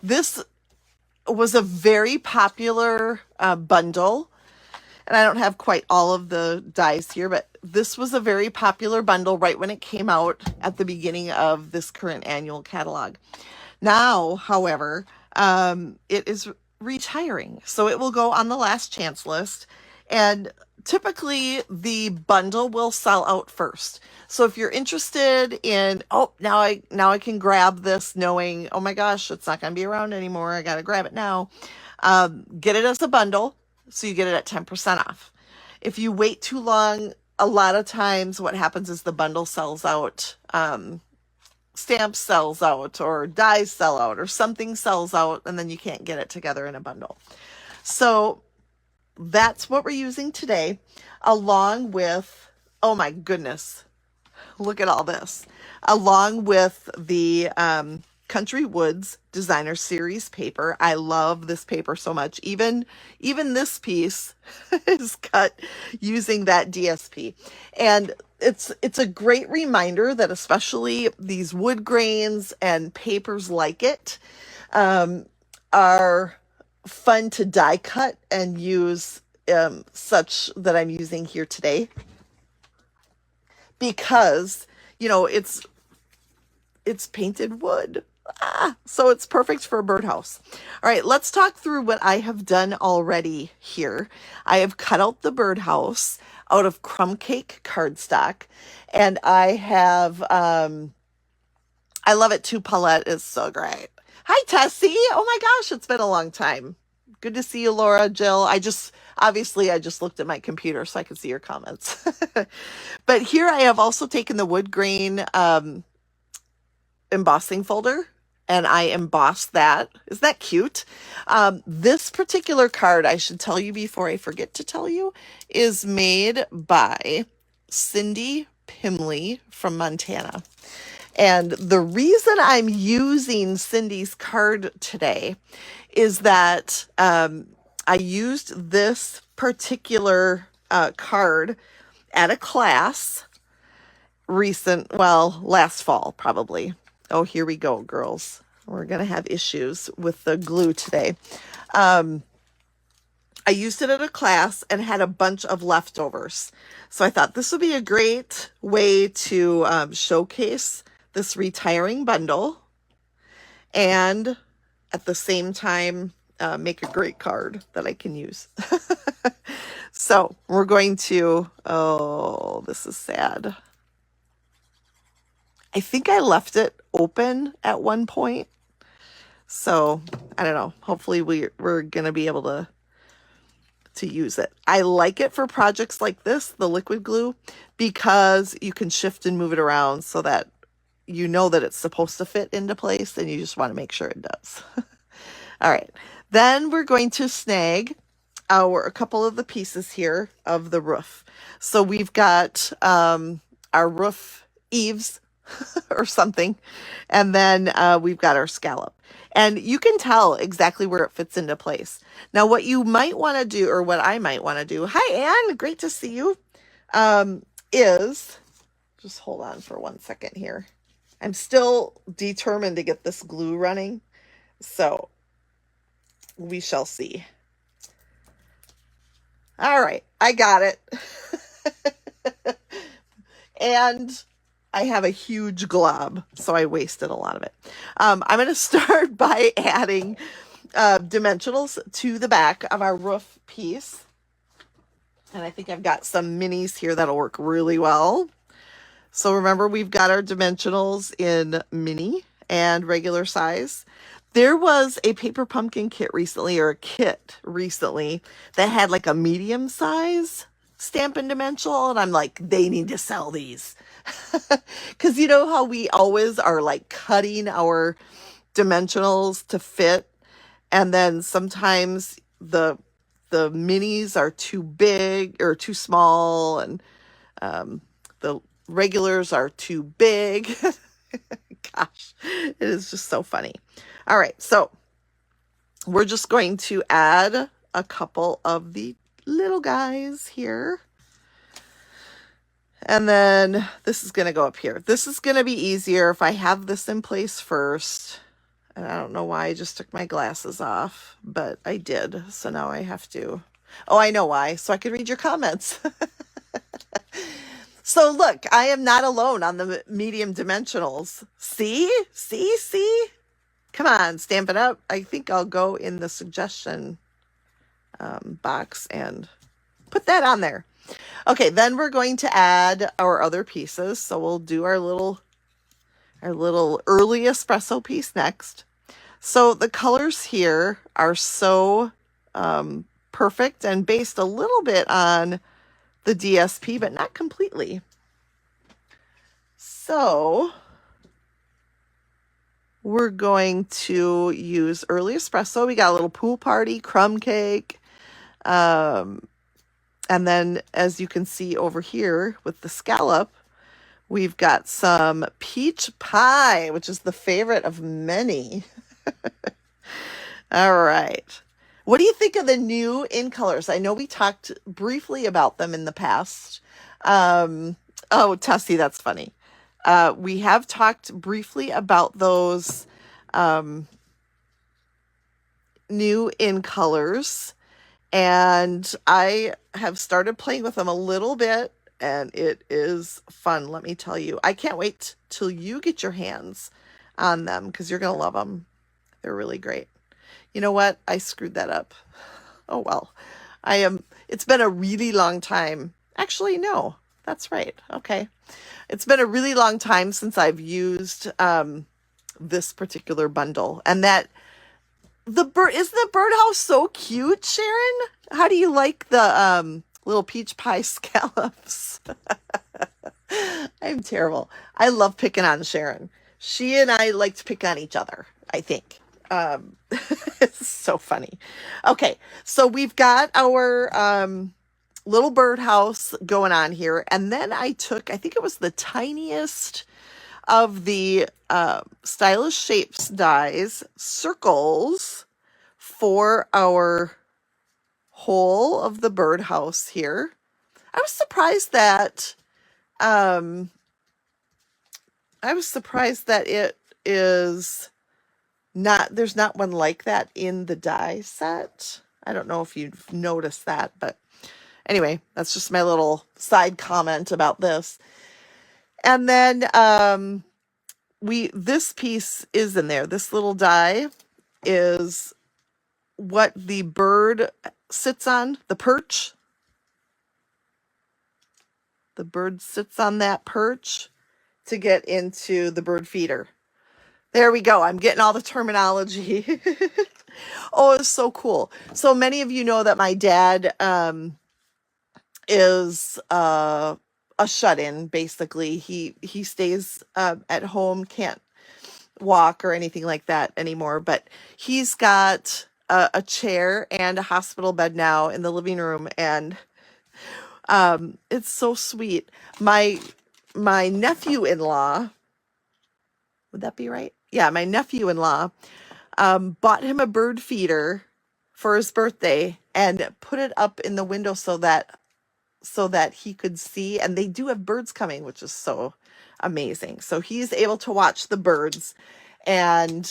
This was a very popular bundle, and I don't have quite all of the dies here, but this was a very popular bundle right when it came out at the beginning of this current annual catalog. Now, however, it is retiring, so it will go on the last chance list, and typically the bundle will sell out first. So if you're interested in, oh, now I can grab this knowing, oh my gosh, it's not going to be around anymore. I got to grab it now. Get it as a bundle, so you get it at 10% off. If you wait too long, a lot of times what happens is the bundle sells out. Stamps sells out, or dies sell out, or something sells out, and then you can't get it together in a bundle. So that's what we're using today, along with, oh my goodness, look at all this, along with the Country Woods Designer Series paper. I love this paper so much. Even this piece is cut using that DSP. And it's a great reminder that especially these wood grains and papers like it are fun to die cut and use, such that I'm using here today, because it's painted wood. So it's perfect for a birdhouse. All right, let's talk through what I have done already here. I have cut out the birdhouse out of crumb cake cardstock, and I have, I love it too. Paulette is so great. Hi, Tessie. Oh my gosh, it's been a long time. Good to see you, Laura, Jill. I just looked at my computer so I could see your comments. But here I have also taken the wood grain embossing folder, and I embossed that. Isn't that cute? This particular card, I should tell you before I forget to tell you, is made by Cindy Pimley from Montana. And the reason I'm using Cindy's card today is that I used this particular card at a class last fall, probably. Oh, here we go, girls. We're going to have issues with the glue today. I used it at a class and had a bunch of leftovers. So I thought this would be a great way to showcase this retiring bundle, and at the same time make a great card that I can use. So we're going to, oh, this is sad. I think I left it open at one point. So I don't know. Hopefully we're going to be able to use it. I like it for projects like this, the liquid glue, because you can shift and move it around so that you know that it's supposed to fit into place, and you just want to make sure it does. All right. Then we're going to snag a couple of the pieces here of the roof. So we've got our roof eaves or something, and then we've got our scallop. And you can tell exactly where it fits into place. Now, what you might want to do, or what I might want to do, hi, Anne, great to see you, is, just hold on for 1 second here. I'm still determined to get this glue running, so we shall see. All right, I got it. And I have a huge glob, so I wasted a lot of it. I'm going to start by adding dimensionals to the back of our roof piece. And I think I've got some minis here that'll work really well. So remember, we've got our dimensionals in mini and regular size. There was a paper pumpkin kit recently, or a kit recently, that had like a medium size Stampin' Dimensional, and I'm like, they need to sell these. Because you know how we always are like cutting our dimensionals to fit, and then sometimes the minis are too big or too small, and the regulars are too big. Gosh, it is just so funny. All right, so we're just going to add a couple of the little guys here. And then this is going to go up here. This is going to be easier if I have this in place first. And I don't know why I just took my glasses off, but I did. So now I have to. Oh, I know why. So I can read your comments. So look, I am not alone on the medium dimensionals. See? See? See? Come on, stamp it up. I think I'll go in the suggestion box and put that on there. Okay, then we're going to add our other pieces. So we'll do our little early espresso piece next. So the colors here are so perfect and based a little bit on the DSP, but not completely. So we're going to use early espresso. We got a little pool party, crumb cake. And then as you can see over here with the scallop, we've got some peach pie, which is the favorite of many. All right. What do you think of the new in colors? I know we talked briefly about them in the past. Oh, Tessie, that's funny. We have talked briefly about those new in colors, and I have started playing with them a little bit, and it is fun, let me tell you. I can't wait till you get your hands on them because you're going to love them. They're really great. You know what? I screwed that up. Oh, well. It's been a really long time. Actually, no, that's right. Okay. It's been a really long time since I've used this particular bundle. And that isn't the birdhouse so cute, Sharon? How do you like the little peach pie scallops? I'm terrible. I love picking on Sharon. She and I like to pick on each other, I think. It's so funny. Okay, so we've got our little birdhouse going on here. And then I think it was the tiniest of the Stylish Shapes dies, circles, for our whole of the birdhouse here. I was surprised that it is not, there's not one like that in the die set. I don't know if you've noticed that, but anyway, that's just my little side comment about this. And then this piece is in there. This little die is what the bird sits on, the perch. The bird sits on that perch to get into the bird feeder. There we go. I'm getting all the terminology. Oh, it's so cool. So many of you know that my dad is a shut-in, basically. He stays at home, can't walk or anything like that anymore, but he's got a chair and a hospital bed now in the living room, and it's so sweet. My nephew-in-law, would that be right? Yeah, my nephew-in-law bought him a bird feeder for his birthday and put it up in the window so that he could see, and they do have birds coming, which is so amazing. So he's able to watch the birds, and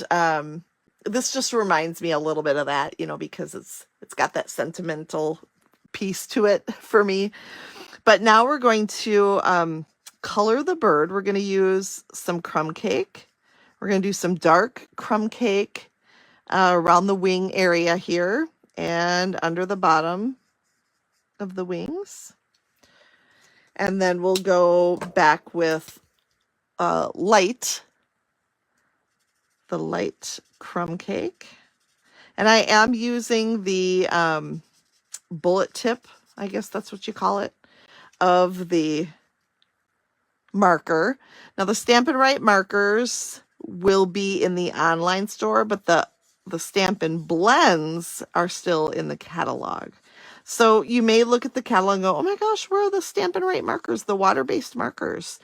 this just reminds me a little bit of that, because it's got that sentimental piece to it for me. But now we're going to color the bird. We're going to use some crumb cake. We're going to do some dark crumb cake around the wing area here and under the bottom of the wings. And then we'll go back with the light crumb cake. And I am using the bullet tip, I guess that's what you call it, of the marker. Now the Stampin' Write markers will be in the online store, but the Stampin' Blends are still in the catalog. So you may look at the catalog and go, oh my gosh, where are the Stampin' Write markers, the water-based markers?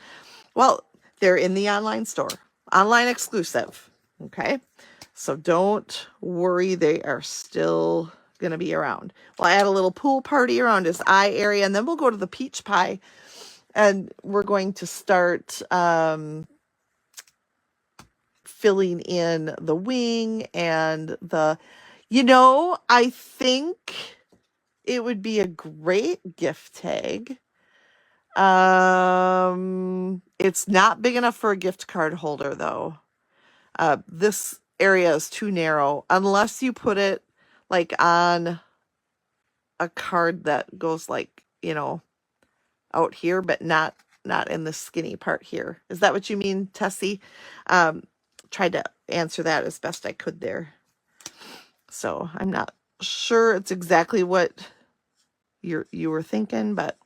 Well, they're in the online store, online exclusive. Okay, so don't worry, they are still going to be around. We'll add a little pool party around his eye area, and then we'll go to the peach pie, and we're going to start filling in the wing and I think it would be a great gift tag. It's not big enough for a gift card holder though. This area is too narrow unless you put it like on a card that goes like, out here, but not in the skinny part here. Is that what you mean, Tessie? Tried to answer that as best I could there. So I'm not sure it's exactly what you were thinking, but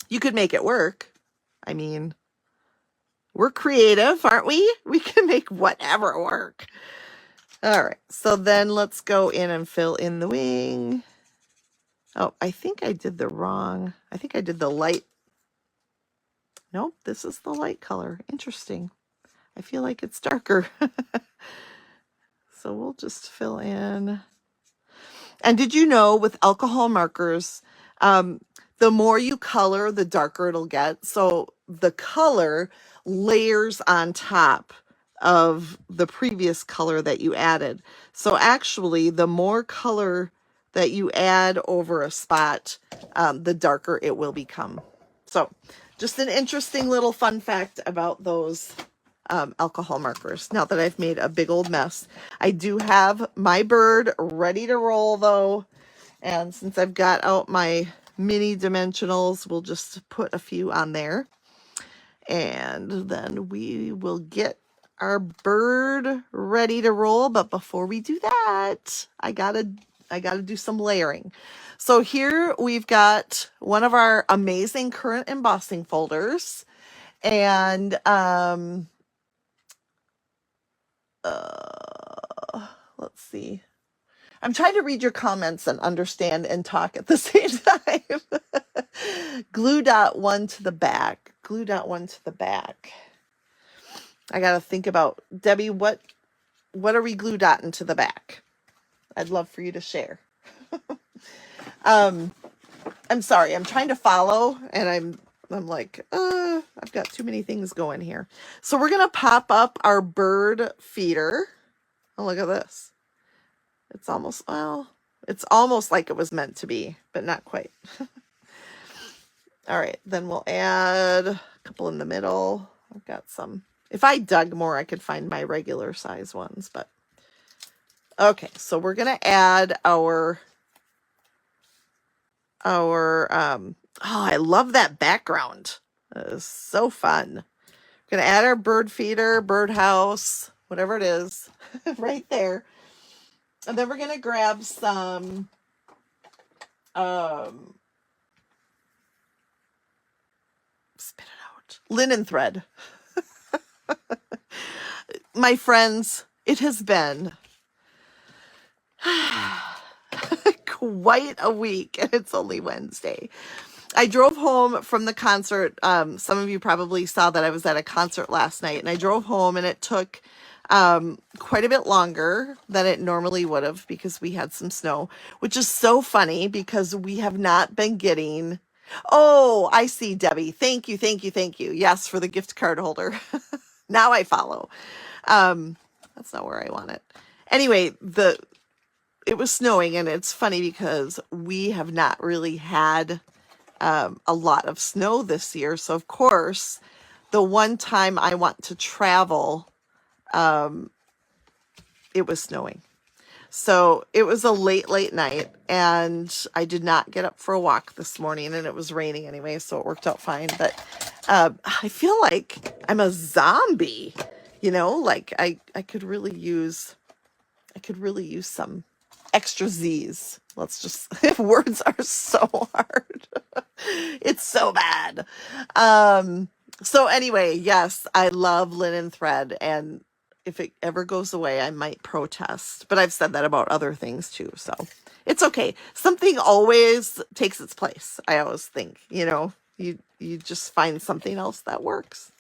you could make it work. I mean, we're creative, aren't we? We can make whatever work. All right, so then let's go in and fill in the wing. Oh, I think I did the light. Nope, this is the light color. Interesting. I feel like it's darker. So we'll just fill in. And did you know with alcohol markers, the more you color, the darker it'll get. So the color layers on top of the previous color that you added. So actually, the more color that you add over a spot, the darker it will become. So just an interesting little fun fact about those alcohol markers. Now that I've made a big old mess, I do have my bird ready to roll though. And since I've got out my mini dimensionals, we'll just put a few on there. And then we will get our bird ready to roll. But before we do that, I gotta do some layering. So here we've got one of our amazing current embossing folders. And let's see. I'm trying to read your comments and understand and talk at the same time. Glue dot one to the back. Glue dot one to the back. I got to think about, Debbie, what are we glue dotting to the back? I'd love for you to share. I'm sorry. I'm trying to follow and I'm like, I've got too many things going here. So we're going to pop up our bird feeder. Oh, look at this. It's almost like it was meant to be, but not quite. All right, then we'll add a couple in the middle. I've got some. If I dug more, I could find my regular size ones, but okay, so we're going to add our oh, I love that background. That is so fun. We're going to add our bird feeder, birdhouse, whatever it is, right there. And then we're going to grab some spit it out, linen thread. My friends, it has been quite a week, and it's only Wednesday. I drove home from the concert. Some of you probably saw that I was at a concert last night, and I drove home, and it took quite a bit longer than it normally would have because we had some snow, which is so funny because we have not been getting. Oh, I see, Debbie. Thank you, thank you, thank you. Yes, for the gift card holder. Now I follow. That's not where I want it. Anyway, it was snowing, and it's funny because we have not really had a lot of snow this year. So of course, the one time I want to travel, it was snowing. So it was a late night, and I did not get up for a walk this morning, and it was raining anyway, so it worked out fine. But I feel like I'm a zombie, like I could really use some extra Z's. Let's just, words are so hard. It's so bad. So anyway, yes, I love linen thread, and if it ever goes away, I might protest. But I've said that about other things too, so it's okay. Something always takes its place. I always think, you just find something else that works.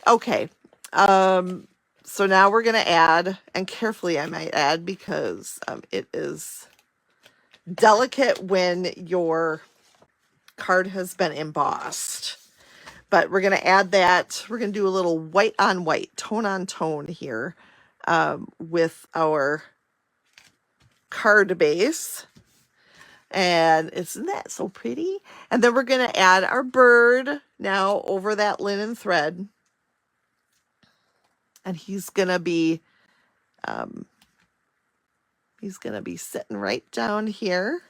Okay. So now we're going to add, and carefully I might add, because it is delicate when your card has been embossed. But we're going to add that. We're going to do a little white on white, tone on tone here with our card base. And isn't that so pretty? And then we're going to add our bird now over that linen thread. And he's going to be sitting right down here.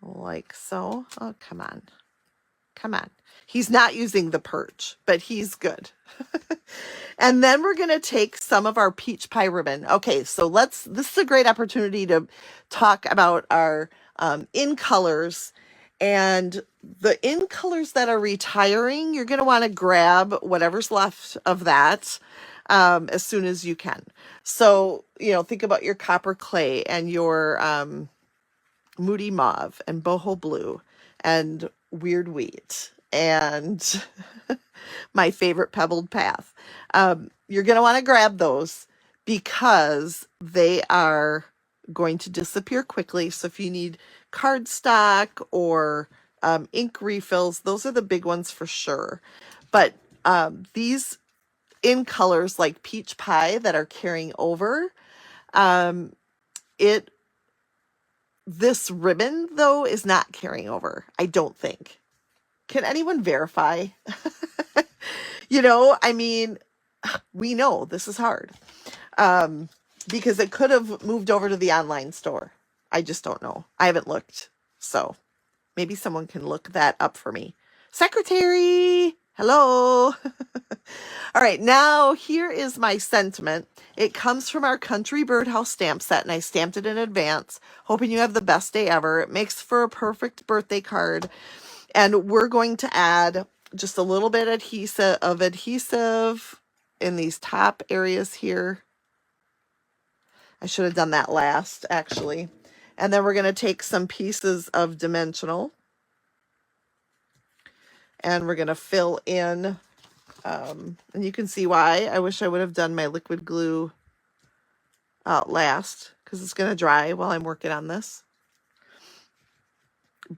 Like so. Oh, come on. Come on. He's not using the perch, but he's good. And then we're going to take some of our peach pie ribbon. Okay, so this is a great opportunity to talk about our in colors. And the in colors that are retiring, you're going to want to grab whatever's left of that as soon as you can. So, think about your copper clay and your moody mauve and boho blue and weird wheat and my favorite pebbled path. You're going to want to grab those because they are going to disappear quickly. So if you need cardstock or ink refills, those are the big ones for sure. But these in colors like peach pie that are carrying over, this ribbon, though, is not carrying over, I don't think. Can anyone verify? We know this is hard because it could have moved over to the online store. I just don't know. I haven't looked. So maybe someone can look that up for me. Secretary, hello. All right, now here is my sentiment. It comes from our Country Birdhouse stamp set, and I stamped it in advance, hoping you have the best day ever. It makes for a perfect birthday card. And we're going to add just a little bit of adhesive in these top areas here. I should have done that last, actually. And then we're going to take some pieces of dimensional. And we're going to fill in. And you can see why. I wish I would have done my liquid glue last, because it's going to dry while I'm working on this.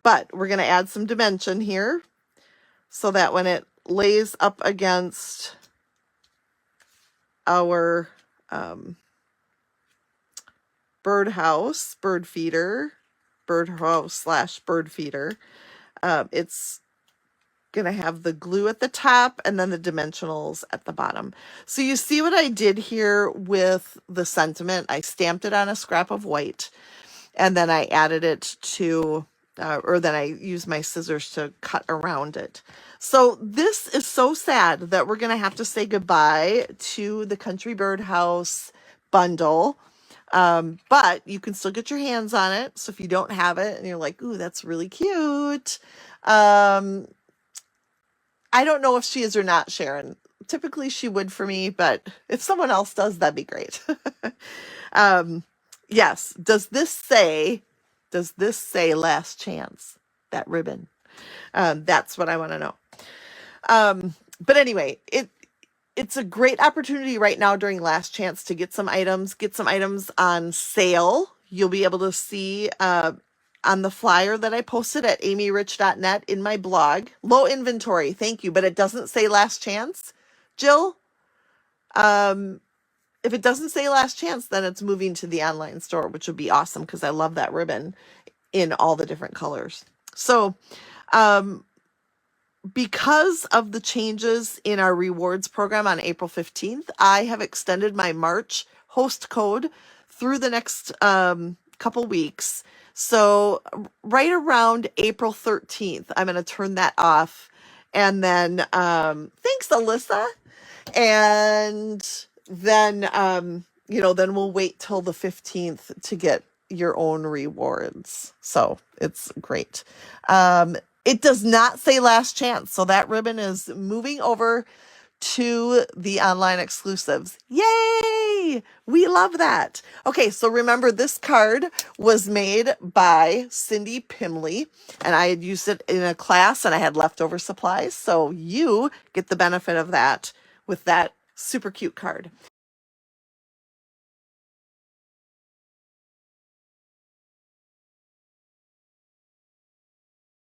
But we're going to add some dimension here so that when it lays up against our birdhouse, bird feeder, birdhouse/bird feeder, it's going to have the glue at the top and then the dimensionals at the bottom. So you see what I did here with the sentiment. I stamped it on a scrap of white, and then I added it to then I use my scissors to cut around it. So this is so sad that we're going to have to say goodbye to the Country Birdhouse bundle. But you can still get your hands on it. So if you don't have it and you're like, ooh, that's really cute. I don't know if she is or not, Sharon. Typically she would for me, but if someone else does, that'd be great. Yes. Does this say last chance, that ribbon? That's what I want to know. But anyway, it's a great opportunity right now during last chance to get some items on sale. You'll be able to see on the flyer that I posted at amyrich.net in my blog. Low inventory, thank you, but it doesn't say last chance. Jill, if it doesn't say last chance, then it's moving to the online store, which would be awesome because I love that ribbon in all the different colors. So because of the changes in our rewards program on April 15th, I have extended my March host code through the next couple weeks. So right around April 13th, I'm going to turn that off. And then, thanks, Alyssa. And then, then we'll wait till the 15th to get your own rewards. So it's great. It does not say last chance. So that ribbon is moving over to the online exclusives. Yay! We love that. Okay, so remember this card was made by Cindy Pimley, and I had used it in a class and I had leftover supplies. So you get the benefit of that with that super cute card.